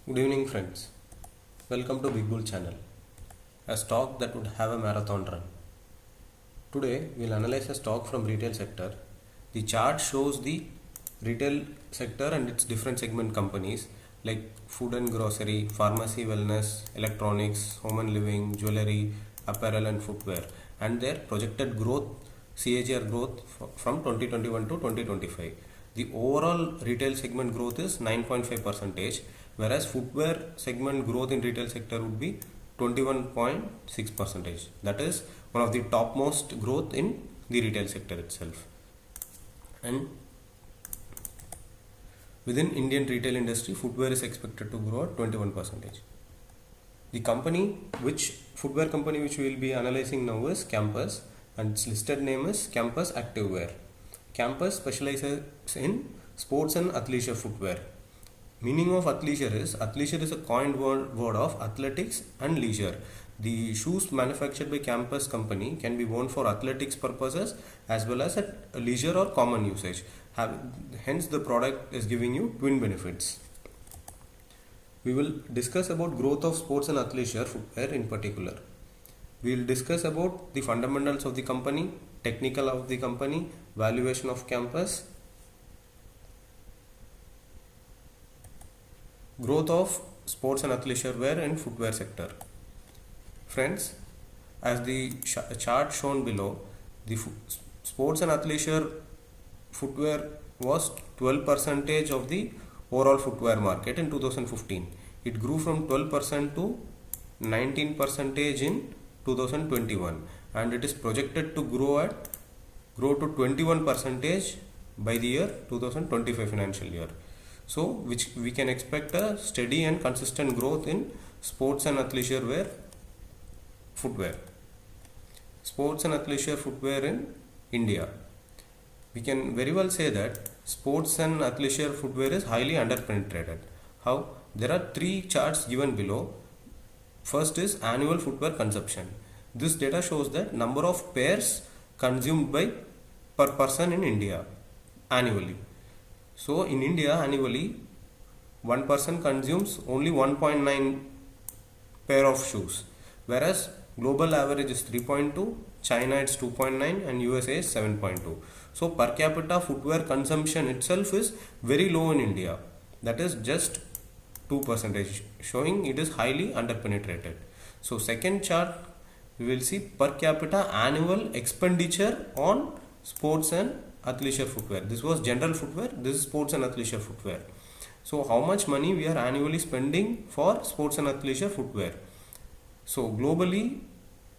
Good evening, friends. Welcome to Big Bull channel, a stock that would have a marathon run. Today, we'll analyze a stock from retail sector. The chart shows the retail sector and its different segment companies like food and grocery, pharmacy, wellness, electronics, home and living, jewelry, apparel and footwear, and their projected growth, CAGR growth from 2021 to 2025. The overall retail segment growth is 9.5%, whereas footwear segment growth in retail sector would be 21.6%. That is one of the topmost growth in the retail sector itself. And within Indian retail industry, footwear is expected to grow at 21%. The footwear company which we will be analyzing now is Campus, and its listed name is Campus Activewear. Campus specializes in sports and athleisure footwear. Meaning of athleisure is a coined word of athletics and leisure. The shoes manufactured by Campus company can be worn for athletics purposes as well as at leisure or common usage. Hence the product is giving you twin benefits. We will discuss about growth of sports and athleisure footwear in particular. We will discuss about the fundamentals of the company, technical of the company, valuation of Campus, growth of sports and athleisure wear and footwear sector. Friends, as the chart shown below, the sports and athleisure footwear was 12% of the overall footwear market in 2015. It grew from 12% to 19% in 2021, and it is projected to grow to 21% by the year 2025 financial year. So, which we can expect a steady and consistent growth in sports and athleisure wear footwear. Sports and athleisure footwear in India. We can very well say that sports and athleisure footwear is highly underpenetrated. How? There are three charts given below. First is annual footwear consumption. This data shows that number of pairs consumed per person in India annually. So in India annually, one person consumes only 1.9 pair of shoes, whereas global average is 3.2, China it's 2.9 and USA is 7.2. So per capita footwear consumption itself is very low in India. That is just 2%, showing it is highly underpenetrated. So second chart, we will see per capita annual expenditure on sports and athleisure footwear. This was general footwear, this is sports and athleisure footwear. So how much money we are annually spending for sports and athleisure footwear? So globally,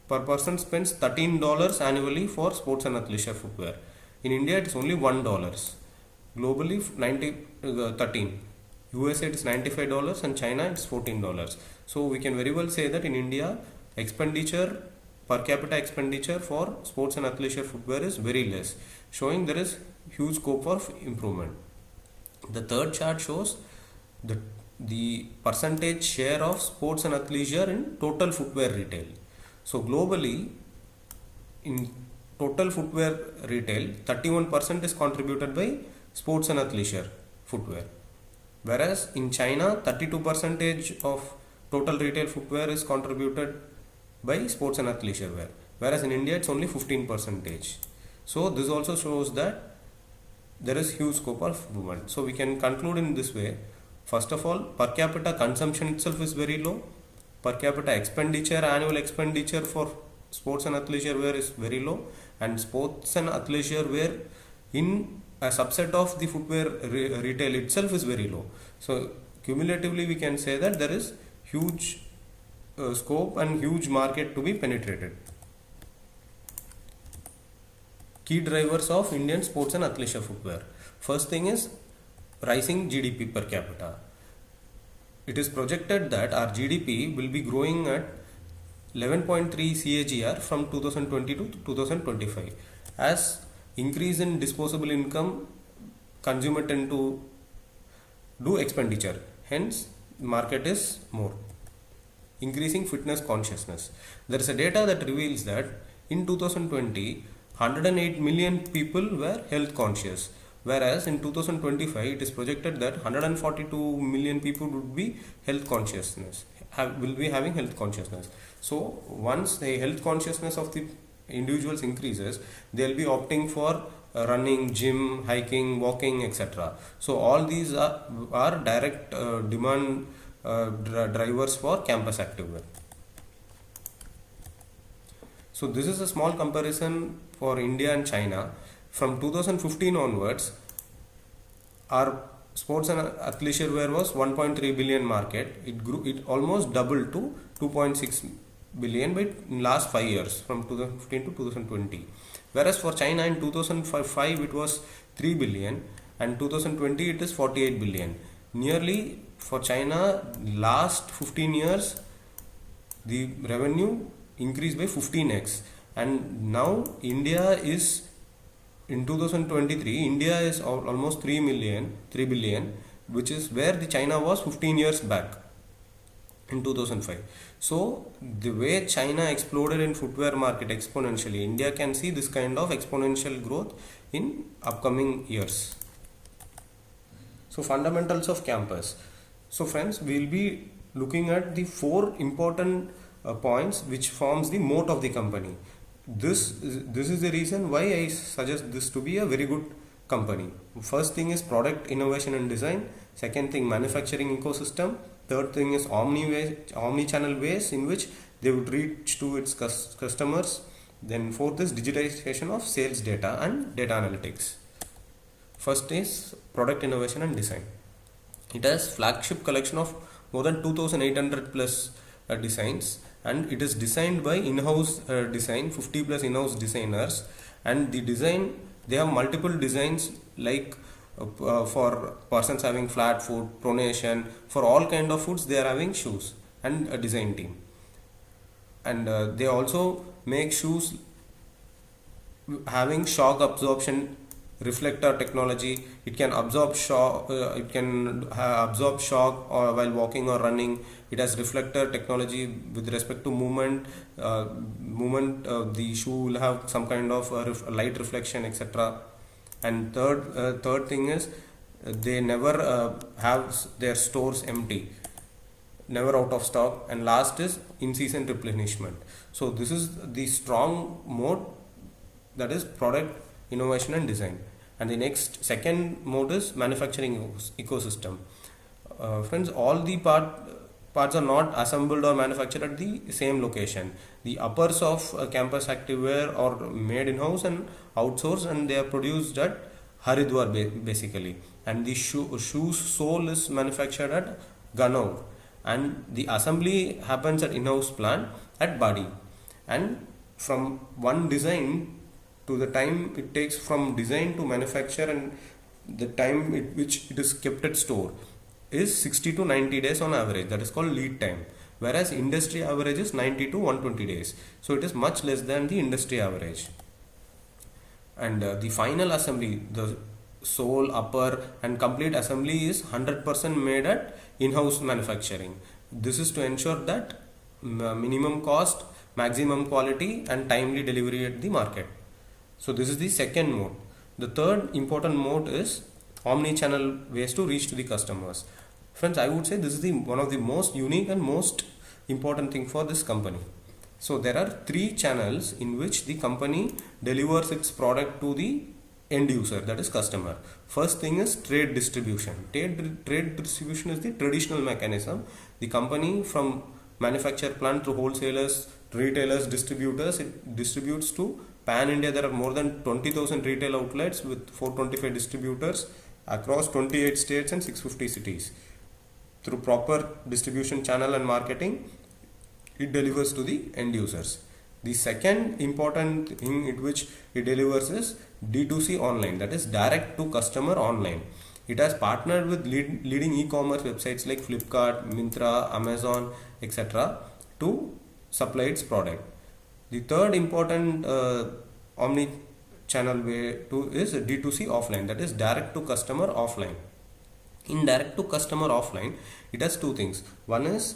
per person spends $13 annually for sports and athleisure footwear. In India it is only $1. Globally 13. USA it is $95 and China it is $14. So we can very well say that in India per capita expenditure for sports and athleisure footwear is very less, showing there is huge scope for improvement. The third chart shows the percentage share of sports and athleisure in total footwear retail. So globally, in total footwear retail, 31% is contributed by sports and athleisure footwear, whereas in China 32% of total retail footwear is contributed by sports and athleisure wear, whereas in India it's only 15%. So this also shows that there is huge scope of movement. So we can conclude in this way. First of all, per capita consumption itself is very low. Per capita annual expenditure for sports and athleisure wear is very low, and sports and athleisure wear in a subset of the footwear retail itself is very low. So cumulatively we can say that there is huge scope and huge market to be penetrated. Key drivers of Indian sports and athleisure footwear. First thing is rising GDP per capita. It is projected that our GDP will be growing at 11.3 CAGR from 2020 to 2025. As increase in disposable income, consumer tend to do expenditure. Hence, market is more. Increasing fitness consciousness. There is a data that reveals that in 2020, 108 million people were health conscious, whereas in 2025 it is projected that 142 million people would be health consciousness, will be having health consciousness. So once the health consciousness of the individuals increases, they'll be opting for running, gym, hiking, walking, etc. So all these are direct demand drivers for campus activewear. So this is a small comparison for India and China. From 2015 onwards, our sports and athleisure wear was 1.3 billion market. It almost doubled to 2.6 billion by last 5 years, from 2015 to 2020. Whereas for China in 2005 it was 3 billion, and 2020 it is 48 billion. Nearly for China, last 15 years the revenue increased by 15x, and now India is, in 2023 India is almost 3 billion, which is where the China was 15 years back in 2005. So the way China exploded in footwear market exponentially, India can see this kind of exponential growth in upcoming years. So fundamentals of campus. So friends, we will be looking at the 4 important points which forms the moat of the company. This is the reason why I suggest this to be a very good company. First thing is product innovation and design. Second thing, manufacturing ecosystem. Third thing is omni-channel ways in which they would reach to its customers. Then fourth is digitization of sales data and data analytics. First is product innovation and design. It has flagship collection of more than 2800 plus designs, and it is designed by in-house 50 plus in-house designers. And the design, they have multiple designs, like for persons having flat foot, pronation, for all kind of foods they are having shoes and a design team. And they also make shoes having shock absorption reflector technology. It can absorb shock, absorb shock or while walking or running. It has reflector technology with respect to movement. The shoe will have some kind of light reflection, etc. And third thing is, they never have their stores empty, never out of stock. And last is in-season replenishment. So this is the strong mode, that is product innovation and design. And the second mode is manufacturing ecosystem. Friends, all the parts are not assembled or manufactured at the same location. The uppers of campus activewear are made in-house and outsourced, and they are produced at Haridwar basically. And the shoes sole is manufactured at Ganaur, and the assembly happens at in-house plant at Badi. And from one design to the time it takes from design to manufacture, and the time which it is kept at store, is 60 to 90 days on average. That is called lead time, whereas industry average is 90 to 120 days. So it is much less than the industry average. And the final assembly, the sole, upper and complete assembly is 100% made at in-house manufacturing. This is to ensure that minimum cost, maximum quality and timely delivery at the market. So this is the second mode. The third important mode is omni-channel ways to reach to the customers. Friends, I would say this is one of the most unique and most important thing for this company. So there are 3 channels in which the company delivers its product to the end user, that is customer. First thing is trade distribution. Trade distribution is the traditional mechanism. The company, from manufacture plant to wholesalers, retailers, distributors, it distributes to Pan India. There are more than 20,000 retail outlets with 425 distributors across 28 states and 650 cities. Through proper distribution channel and marketing, it delivers to the end users. The second important thing in which it delivers is D2C online, that is direct to customer online. It has partnered with leading e-commerce websites like Flipkart, Myntra, Amazon, etc. to supply its product. The third important omni-channel way is D2C offline, that is direct to customer offline. In direct to customer offline, it has 2 things. One is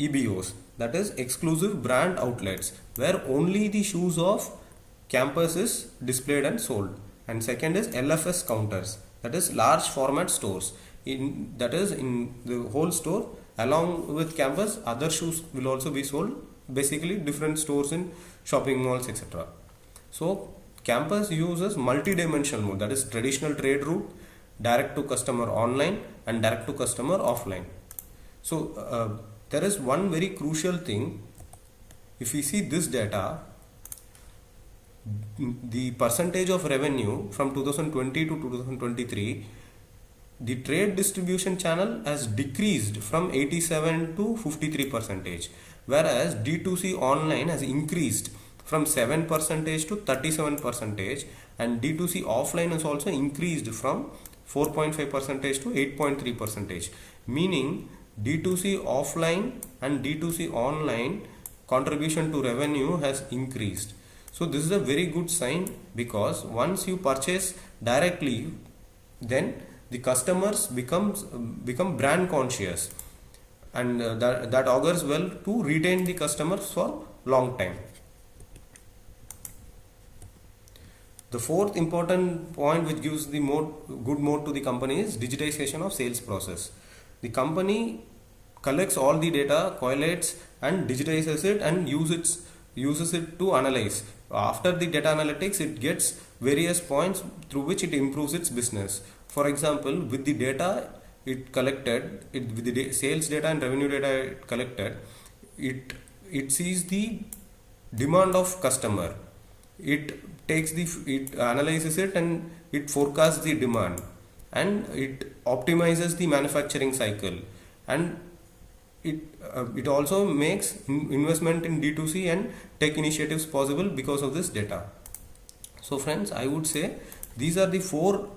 EBOs, that is exclusive brand outlets, where only the shoes of campus is displayed and sold. and second is LFS counters, that is large format stores. That is in the whole store along with campus, other shoes will also be sold, basically different stores in shopping malls, etc. So campus uses multi-dimensional mode, that is traditional trade route, direct to customer online and direct to customer offline. So there is one very crucial thing. If we see this data, the percentage of revenue from 2020 to 2023, the trade distribution channel has decreased from 87 to 53 percentage, whereas D2C online has increased from 7 percentage to 37 percentage, and D2C offline has also increased from 4.5 percentage to 8.3 percentage, meaning D2C offline and D2C online contribution to revenue has increased. So this is a very good sign, because once you purchase directly, then the customers become brand conscious, and that augurs well to retain the customers for long time. The fourth important point which gives the good mode to the company is digitization of sales process. The company collects all the data, collates and digitizes it and uses it to analyze. After the data analytics, it gets various points through which it improves its business. For example, with the data it collected, with the sales data and revenue data it collected, it sees the demand of customer. It analyzes it and it forecasts the demand, and it optimizes the manufacturing cycle, and it also makes investment in D2C and tech initiatives possible because of this data. So friends, I would say these are the four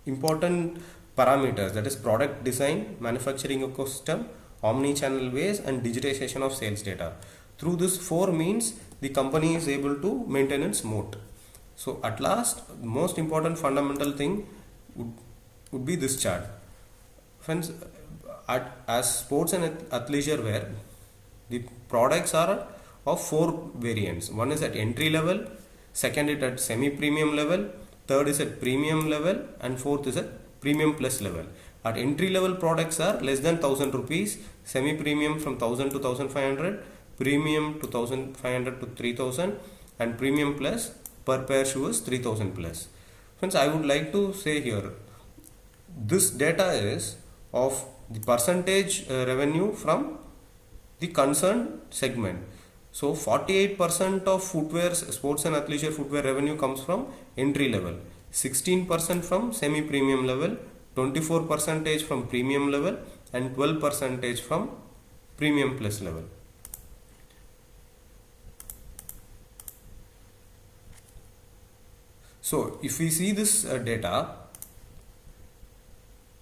important parameters, that is product design, manufacturing ecosystem, omni-channel ways and digitization of sales data. Through this four means, the company is able to maintain its moat. So at last, the most important fundamental thing would be this chart. Friends, as sports and athleisure wear, the products are of four variants. One is at entry level, second is at semi-premium level, third is at premium level, and fourth is at premium plus level. At entry level products are less than 1000 rupees, semi-premium from 1000 to 1500, premium to 1500 to 3000, and premium plus per pair shoe is 3000 plus. Friends, I would like to say here, this data is of the percentage revenue from the concerned segment. So 48% of footwear, sports and athleisure footwear revenue comes from entry level, 16% from semi-premium level, 24% from premium level, and 12% from premium plus level. So if we see this data,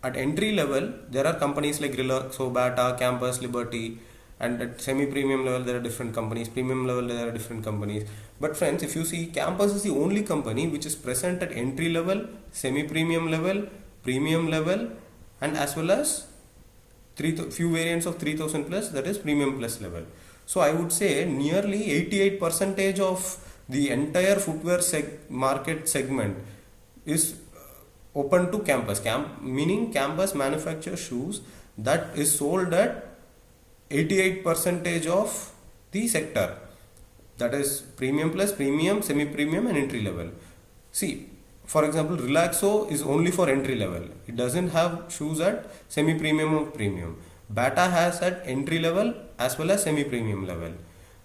at entry level there are companies like Relaxo, Bata, Campus, Liberty, and at semi-premium level there are different companies, premium level there are different companies. But friends, if you see, Campus is the only company which is present at entry level, semi-premium level, premium level, and as well as few variants of 3000 plus, that is premium plus level. So I would say nearly 88% of the entire footwear market segment is open to Campus. Meaning Campus manufactures shoes that is sold at 88% of the sector, that is premium plus, premium, semi-premium and entry level. See, for example, Relaxo is only for entry level. It doesn't have shoes at semi-premium or premium. Bata has at entry level as well as semi-premium level.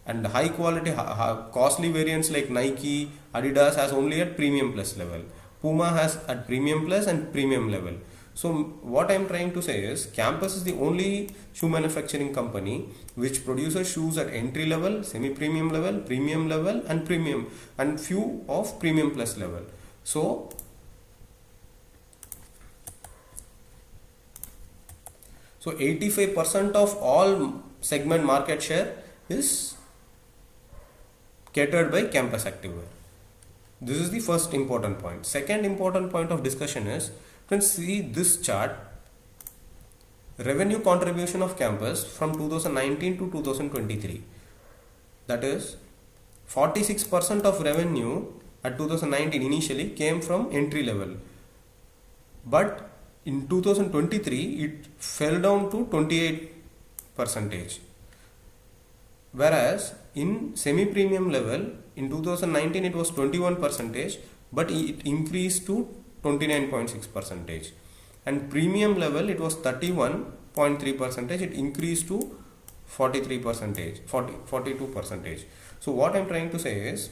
And high quality, costly variants like Nike, Adidas has only at premium plus level. Puma has at premium plus and premium level. So what I am trying to say is, Campus is the only shoe manufacturing company which produces shoes at entry level, semi-premium level, premium level and premium, and few of premium plus level. So 85% of all segment market share is catered by Campus Activewear. This is the first important point. Second important point of discussion is, friends, see this chart. Revenue contribution of Campus from 2019 to 2023. That is 46% of revenue at 2019 initially came from entry level, but in 2023 it fell down to 28 percentage, whereas in semi premium level in 2019 it was 21 percentage, but it increased to 29.6 percentage, and premium level it was 31.3 percentage, it increased to 43 percentage, 42 percentage. So what I'm trying to say is,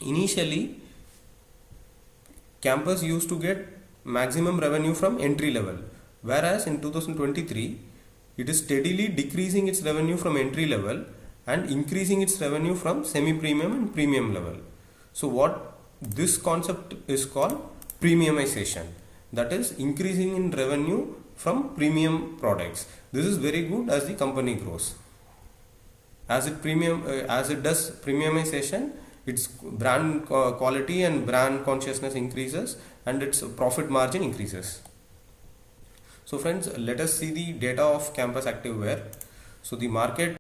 initially campus used to get maximum revenue from entry level, whereas in 2023 it is steadily decreasing its revenue from entry level and increasing its revenue from semi premium and premium level. So what this concept is called premiumization, that is increasing in revenue from premium products. This is very good as the company grows. As it does premiumization, its brand quality and brand consciousness increases and its profit margin increases. So friends, let us see the data of campus activewear. So the market